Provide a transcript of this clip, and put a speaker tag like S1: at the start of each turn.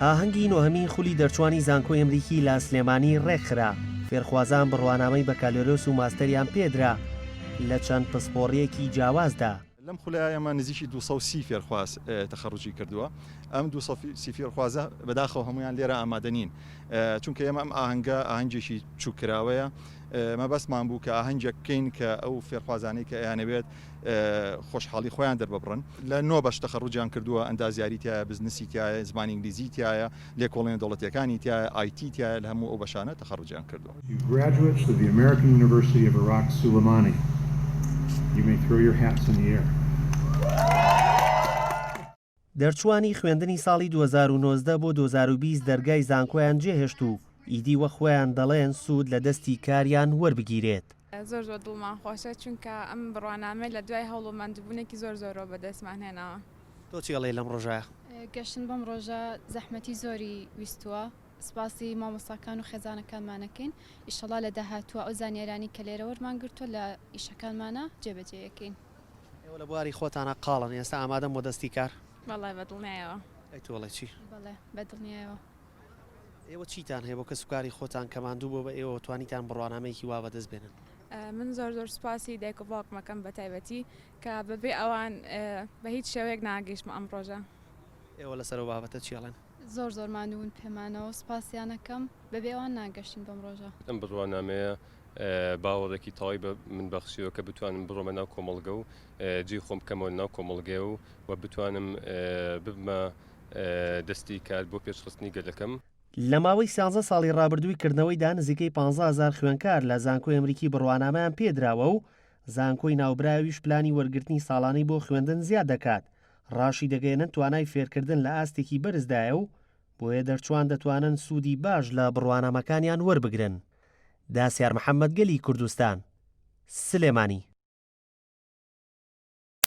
S1: ئاهەنگی نۆهەمی خولی دەرچوانی زانکۆی ئەمریکی لە سلێمانی ڕێکخرا. فێرخوازان بڕوانامەی بەکالۆرۆس و ماستەریان پێدرا لە چەند پسپۆڕیەکی جیاوازدا.
S2: لەم خولایە ئەمە نزیکی 230 فێرخواز تەخەڕوجی کردووە. ئەم 230 فێرخوازە بەداخەوە هەمویان لێرە ئامادەنین، چونکە ئێمە ئەم ئاهەنگێکی چووکراوەیە. مەبەستمان بوو کە ئاهەنگێک بکەین کە ئەو فێرخوازانەی کە ئەیانەوێت خۆشحاڵی خۆیان دەرببڕن. لە 9 بەش تەخەڕوجیان کردووە، ئەندازیاری تایە، بزنسی تایە، زمانی ئینگلیزی تایە، لێکۆڵینە دەوڵەتیەکانی تایە، آیتی تایە، لە هەموو ئەو بەشانە تەخەڕوجیان کردووە.
S3: Graduates of the American University of Iraq Suleimani, you may throw your hats in the air.
S1: دەرچوانی خوێندنی ساڵی 2019 بۆ 2020 دەرگای زانکۆیان جێهێشت و ئیدی وە خۆیان دەڵێن سوود لە دەستی کاریان وەربگیرێت.
S4: زۆر دڵمان خۆشە چونکە ئەم بڕوانامەی لە دوای هەوڵومەندبوونێکی زۆرەوە بەدەستمان هێناوە.
S1: تۆ چی ئەڵێ لەم ڕۆژایە؟
S5: گەشتن بەم ڕۆژە زەحمەتی زۆری ویستووە، سپاسی مامۆستاکان و خێزانەکانمانەکەین. ئیشەڵا لە داهاتووە ئەو زانیارانی کە لێرە وەرمان گرتووە لە ئیشەکانمانە جێبەجێیەکەین.
S1: ئێوە لە بواری خۆتانە قاڵن، ئێستا ئامادەم بۆ دەستی کار؟
S4: بەڵێ بەدڵنیایەوە.
S1: ئەی تۆڵێ چی؟
S5: بەڵێ بەدڵنیایەوە.
S1: ئێوە چیتان هەیە بۆ کە سوکاری خۆتان کەماندوو بۆ بە ئێوە توانیتان بڕوانامەیەکی وا بەدەست بێنن؟
S4: من زۆر سوپاسی دایک و باوکمەکەم بە تایبەتی کە بەبێ ئەوان بە هیچ شێوەیەک ناگەیشتمە ئەم ڕۆژە.
S1: ئێوە لەسەر و بابەتە چیڵێن؟
S5: زۆر ماندوون پێمانەوە، سپاسیانەکەم بەبێ ئەوان ناگەشتین بەم ڕۆژە.
S6: ئەم بڕوانامەیە باوەڕێکی تەواوی بە من بەخشیوە کە بتوانم بڕۆمە ناو کۆمەڵگە و جێی خۆم بکەمەوە ناو کۆمەڵگێ و بتوانم ببمە دەستی کار بۆ پێشخستنی گەلەکەم.
S1: لە ماوەی 13 ساڵی ڕابردووی کردنەوەیدا نزیکەی 15,000 خوێنکار لە زانکۆی ئەمریکی بڕوانامەیان پێدراوە و زانکۆی ناوبراویش پلانی وەرگرتنی ساڵانەی بۆ خوێندن زیاد دەکات. ڕاشی دەگەێنن توانای فێرکردن لە ئاستێکی بەرزدایە و بۆیە دەرچوان دەتوانن سوودی باش لە بڕوانامەکانیان وەربگرن. داسیار محەممەد گەلی کوردستان، سلێمانی.